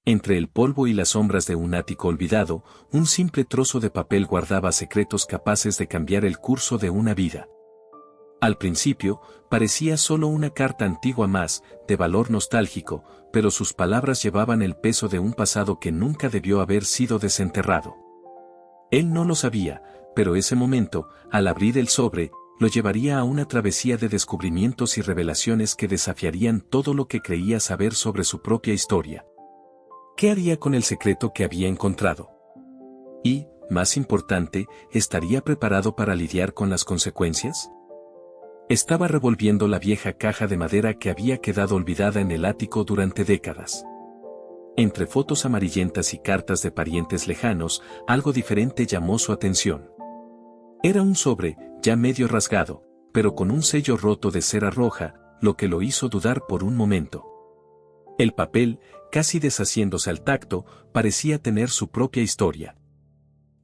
Entre el polvo y las sombras de un ático olvidado, un simple trozo de papel guardaba secretos capaces de cambiar el curso de una vida. Al principio, parecía solo una carta antigua más, de valor nostálgico, pero sus palabras llevaban el peso de un pasado que nunca debió haber sido desenterrado. Él no lo sabía, pero ese momento, al abrir el sobre, lo llevaría a una travesía de descubrimientos y revelaciones que desafiarían todo lo que creía saber sobre su propia historia. ¿Qué haría con el secreto que había encontrado? Y, más importante, ¿estaría preparado para lidiar con las consecuencias? Estaba revolviendo la vieja caja de madera que había quedado olvidada en el ático durante décadas. Entre fotos amarillentas y cartas de parientes lejanos, algo diferente llamó su atención. Era un sobre, ya medio rasgado, pero con un sello roto de cera roja, lo que lo hizo dudar por un momento. El papel, casi deshaciéndose al tacto, parecía tener su propia historia.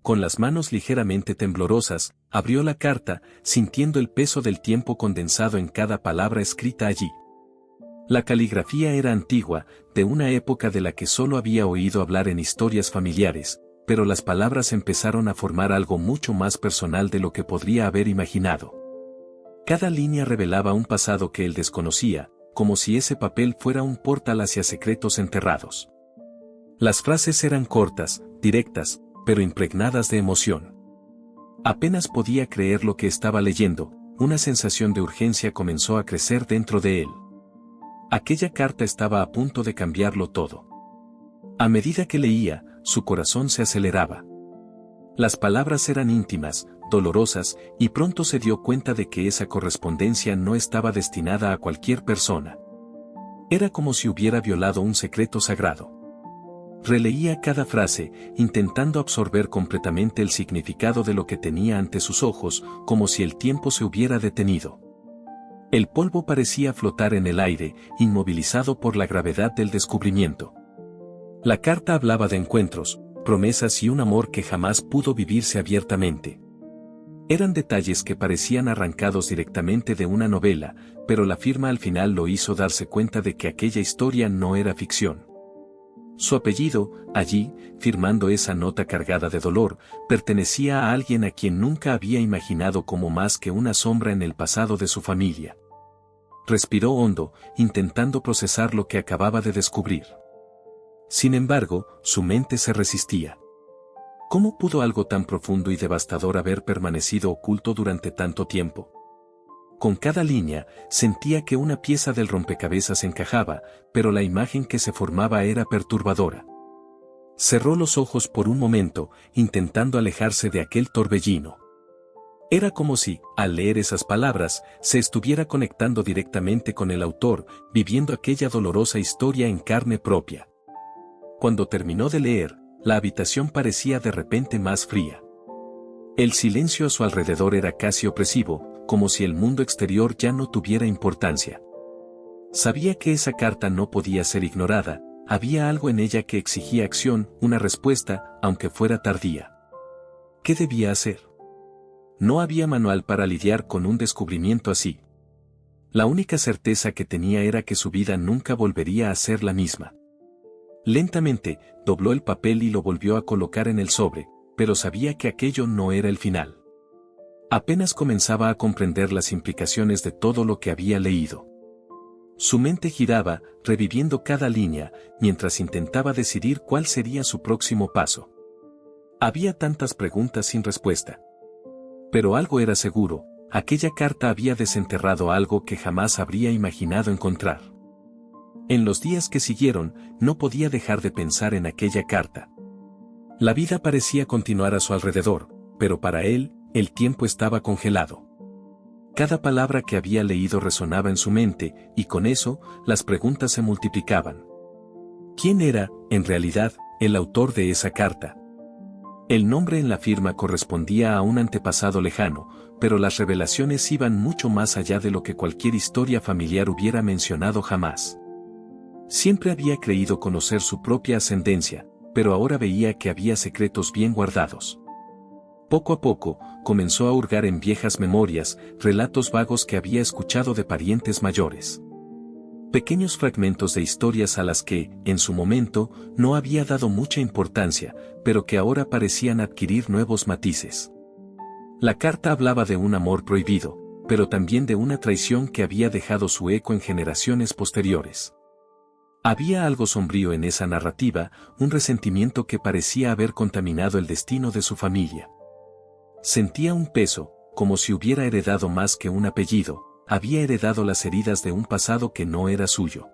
Con las manos ligeramente temblorosas, abrió la carta, sintiendo el peso del tiempo condensado en cada palabra escrita allí. La caligrafía era antigua, de una época de la que solo había oído hablar en historias familiares, pero las palabras empezaron a formar algo mucho más personal de lo que podría haber imaginado. Cada línea revelaba un pasado que él desconocía, como si ese papel fuera un portal hacia secretos enterrados. Las frases eran cortas, directas, pero impregnadas de emoción. Apenas podía creer lo que estaba leyendo, una sensación de urgencia comenzó a crecer dentro de él. Aquella carta estaba a punto de cambiarlo todo. A medida que leía, su corazón se aceleraba. Las palabras eran íntimas, dolorosas, y pronto se dio cuenta de que esa correspondencia no estaba destinada a cualquier persona. Era como si hubiera violado un secreto sagrado. Releía cada frase, intentando absorber completamente el significado de lo que tenía ante sus ojos, como si el tiempo se hubiera detenido. El polvo parecía flotar en el aire, inmovilizado por la gravedad del descubrimiento. La carta hablaba de encuentros, promesas y un amor que jamás pudo vivirse abiertamente. Eran detalles que parecían arrancados directamente de una novela, pero la firma al final lo hizo darse cuenta de que aquella historia no era ficción. Su apellido, allí, firmando esa nota cargada de dolor, pertenecía a alguien a quien nunca había imaginado como más que una sombra en el pasado de su familia. Respiró hondo, intentando procesar lo que acababa de descubrir. Sin embargo, su mente se resistía. ¿Cómo pudo algo tan profundo y devastador haber permanecido oculto durante tanto tiempo? Con cada línea, sentía que una pieza del rompecabezas encajaba, pero la imagen que se formaba era perturbadora. Cerró los ojos por un momento, intentando alejarse de aquel torbellino. Era como si, al leer esas palabras, se estuviera conectando directamente con el autor, viviendo aquella dolorosa historia en carne propia. Cuando terminó de leer, la habitación parecía de repente más fría. El silencio a su alrededor era casi opresivo, como si el mundo exterior ya no tuviera importancia. Sabía que esa carta no podía ser ignorada, había algo en ella que exigía acción, una respuesta, aunque fuera tardía. ¿Qué debía hacer? No había manual para lidiar con un descubrimiento así. La única certeza que tenía era que su vida nunca volvería a ser la misma. Lentamente, dobló el papel y lo volvió a colocar en el sobre, pero sabía que aquello no era el final. Apenas comenzaba a comprender las implicaciones de todo lo que había leído. Su mente giraba, reviviendo cada línea, mientras intentaba decidir cuál sería su próximo paso. Había tantas preguntas sin respuesta. Pero algo era seguro, aquella carta había desenterrado algo que jamás habría imaginado encontrar. En los días que siguieron, no podía dejar de pensar en aquella carta. La vida parecía continuar a su alrededor, pero para él, el tiempo estaba congelado. Cada palabra que había leído resonaba en su mente, y con eso, las preguntas se multiplicaban. ¿Quién era, en realidad, el autor de esa carta? El nombre en la firma correspondía a un antepasado lejano, pero las revelaciones iban mucho más allá de lo que cualquier historia familiar hubiera mencionado jamás. Siempre había creído conocer su propia ascendencia, pero ahora veía que había secretos bien guardados. Poco a poco, comenzó a hurgar en viejas memorias, relatos vagos que había escuchado de parientes mayores. Pequeños fragmentos de historias a las que, en su momento, no había dado mucha importancia, pero que ahora parecían adquirir nuevos matices. La carta hablaba de un amor prohibido, pero también de una traición que había dejado su eco en generaciones posteriores. Había algo sombrío en esa narrativa, un resentimiento que parecía haber contaminado el destino de su familia. Sentía un peso, como si hubiera heredado más que un apellido, había heredado las heridas de un pasado que no era suyo.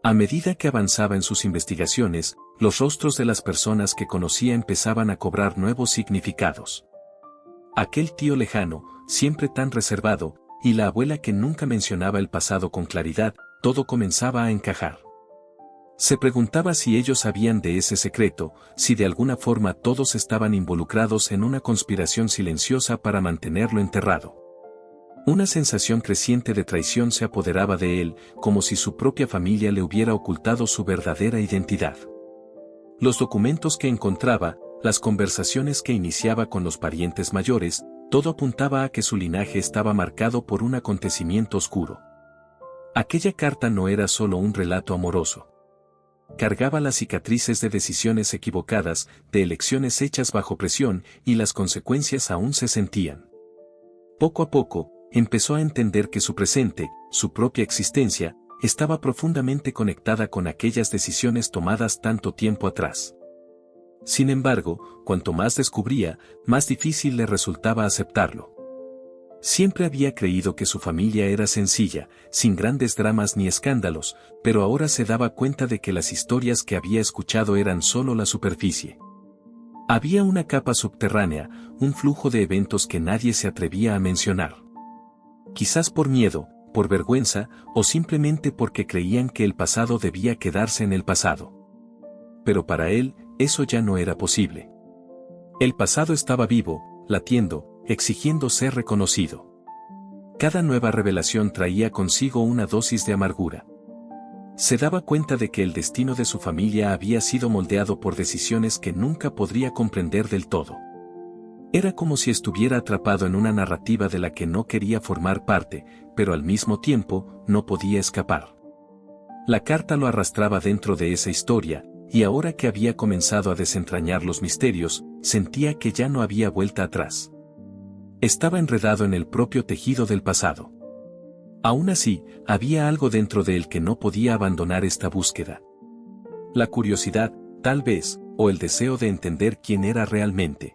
A medida que avanzaba en sus investigaciones, los rostros de las personas que conocía empezaban a cobrar nuevos significados. Aquel tío lejano, siempre tan reservado, y la abuela que nunca mencionaba el pasado con claridad, todo comenzaba a encajar. Se preguntaba si ellos sabían de ese secreto, si de alguna forma todos estaban involucrados en una conspiración silenciosa para mantenerlo enterrado. Una sensación creciente de traición se apoderaba de él, como si su propia familia le hubiera ocultado su verdadera identidad. Los documentos que encontraba, las conversaciones que iniciaba con los parientes mayores, todo apuntaba a que su linaje estaba marcado por un acontecimiento oscuro. Aquella carta no era solo un relato amoroso. Cargaba las cicatrices de decisiones equivocadas, de elecciones hechas bajo presión, y las consecuencias aún se sentían. Poco a poco, empezó a entender que su presente, su propia existencia, estaba profundamente conectada con aquellas decisiones tomadas tanto tiempo atrás. Sin embargo, cuanto más descubría, más difícil le resultaba aceptarlo. Siempre había creído que su familia era sencilla, sin grandes dramas ni escándalos, pero ahora se daba cuenta de que las historias que había escuchado eran solo la superficie. Había una capa subterránea, un flujo de eventos que nadie se atrevía a mencionar. Quizás por miedo, por vergüenza, o simplemente porque creían que el pasado debía quedarse en el pasado. Pero para él, eso ya no era posible. El pasado estaba vivo, latiendo, exigiendo ser reconocido. Cada nueva revelación traía consigo una dosis de amargura. Se daba cuenta de que el destino de su familia había sido moldeado por decisiones que nunca podría comprender del todo. Era como si estuviera atrapado en una narrativa de la que no quería formar parte, pero al mismo tiempo, no podía escapar. La carta lo arrastraba dentro de esa historia, y ahora que había comenzado a desentrañar los misterios, sentía que ya no había vuelta atrás. Estaba enredado en el propio tejido del pasado. Aún así, había algo dentro de él que no podía abandonar esta búsqueda. La curiosidad, tal vez, o el deseo de entender quién era realmente.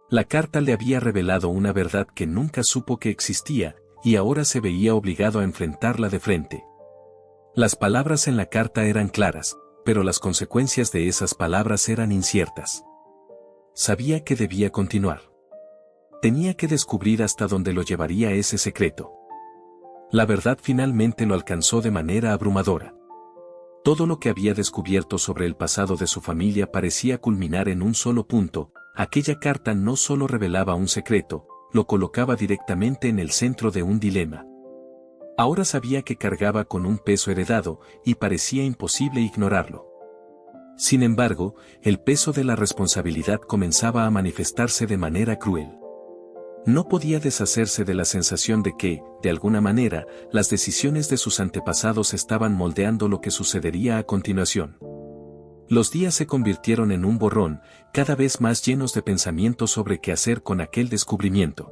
La carta le había revelado una verdad que nunca supo que existía, y ahora se veía obligado a enfrentarla de frente. Las palabras en la carta eran claras, pero las consecuencias de esas palabras eran inciertas. Sabía que debía continuar. Tenía que descubrir hasta dónde lo llevaría ese secreto. La verdad finalmente lo alcanzó de manera abrumadora. Todo lo que había descubierto sobre el pasado de su familia parecía culminar en un solo punto. Aquella carta no solo revelaba un secreto, lo colocaba directamente en el centro de un dilema. Ahora sabía que cargaba con un peso heredado, y parecía imposible ignorarlo. Sin embargo, el peso de la responsabilidad comenzaba a manifestarse de manera cruel. No podía deshacerse de la sensación de que, de alguna manera, las decisiones de sus antepasados estaban moldeando lo que sucedería a continuación. Los días se convirtieron en un borrón, cada vez más llenos de pensamientos sobre qué hacer con aquel descubrimiento.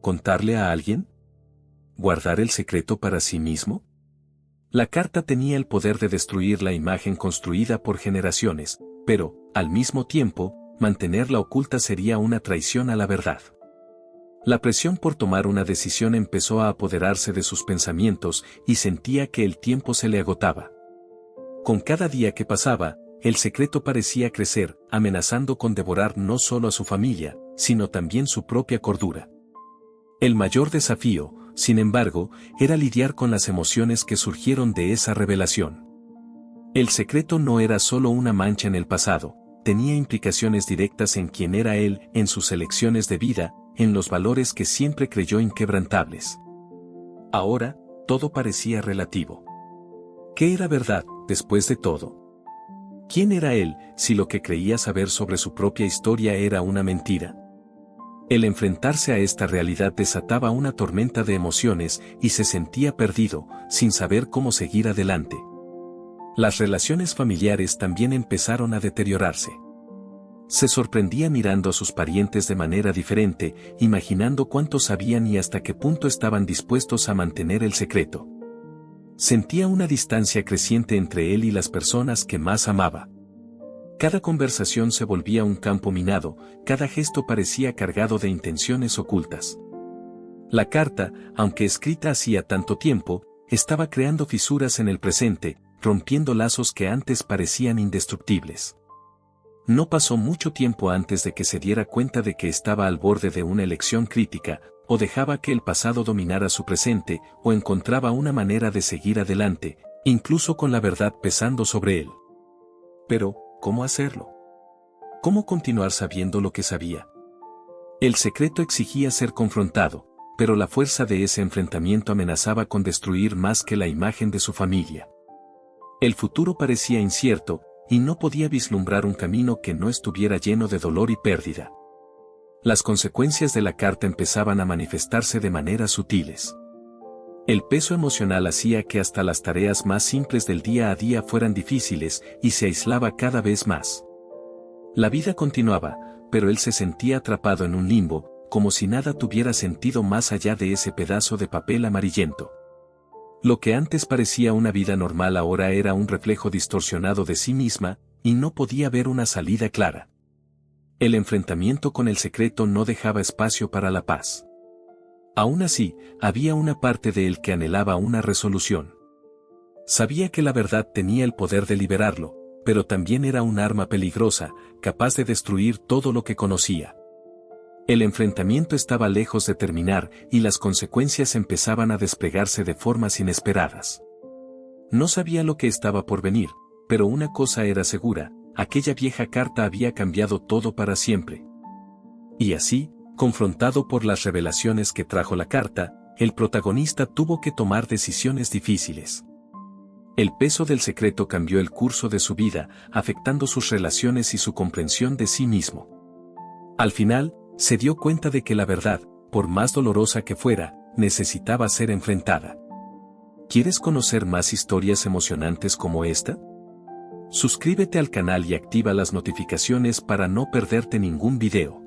¿Contarle a alguien? ¿Guardar el secreto para sí mismo? La carta tenía el poder de destruir la imagen construida por generaciones, pero, al mismo tiempo, mantenerla oculta sería una traición a la verdad. La presión por tomar una decisión empezó a apoderarse de sus pensamientos y sentía que el tiempo se le agotaba. Con cada día que pasaba, el secreto parecía crecer, amenazando con devorar no solo a su familia, sino también su propia cordura. El mayor desafío, sin embargo, era lidiar con las emociones que surgieron de esa revelación. El secreto no era solo una mancha en el pasado, tenía implicaciones directas en quién era él, en sus elecciones de vida, en los valores que siempre creyó inquebrantables. Ahora, todo parecía relativo. ¿Qué era verdad, después de todo? ¿Quién era él, si lo que creía saber sobre su propia historia era una mentira? El enfrentarse a esta realidad desataba una tormenta de emociones y se sentía perdido, sin saber cómo seguir adelante. Las relaciones familiares también empezaron a deteriorarse. Se sorprendía mirando a sus parientes de manera diferente, imaginando cuánto sabían y hasta qué punto estaban dispuestos a mantener el secreto. Sentía una distancia creciente entre él y las personas que más amaba. Cada conversación se volvía un campo minado, cada gesto parecía cargado de intenciones ocultas. La carta, aunque escrita hacía tanto tiempo, estaba creando fisuras en el presente, rompiendo lazos que antes parecían indestructibles. No pasó mucho tiempo antes de que se diera cuenta de que estaba al borde de una elección crítica, o dejaba que el pasado dominara su presente, o encontraba una manera de seguir adelante, incluso con la verdad pesando sobre él. Pero, ¿cómo hacerlo? ¿Cómo continuar sabiendo lo que sabía? El secreto exigía ser confrontado, pero la fuerza de ese enfrentamiento amenazaba con destruir más que la imagen de su familia. El futuro parecía incierto, y no podía vislumbrar un camino que no estuviera lleno de dolor y pérdida. Las consecuencias de la carta empezaban a manifestarse de maneras sutiles. El peso emocional hacía que hasta las tareas más simples del día a día fueran difíciles y se aislaba cada vez más. La vida continuaba, pero él se sentía atrapado en un limbo, como si nada tuviera sentido más allá de ese pedazo de papel amarillento. Lo que antes parecía una vida normal ahora era un reflejo distorsionado de sí misma, y no podía ver una salida clara. El enfrentamiento con el secreto no dejaba espacio para la paz. Aún así, había una parte de él que anhelaba una resolución. Sabía que la verdad tenía el poder de liberarlo, pero también era un arma peligrosa, capaz de destruir todo lo que conocía. El enfrentamiento estaba lejos de terminar y las consecuencias empezaban a desplegarse de formas inesperadas. No sabía lo que estaba por venir, pero una cosa era segura, aquella vieja carta había cambiado todo para siempre. Y así, confrontado por las revelaciones que trajo la carta, el protagonista tuvo que tomar decisiones difíciles. El peso del secreto cambió el curso de su vida, afectando sus relaciones y su comprensión de sí mismo. Al final, se dio cuenta de que la verdad, por más dolorosa que fuera, necesitaba ser enfrentada. ¿Quieres conocer más historias emocionantes como esta? Suscríbete al canal y activa las notificaciones para no perderte ningún video.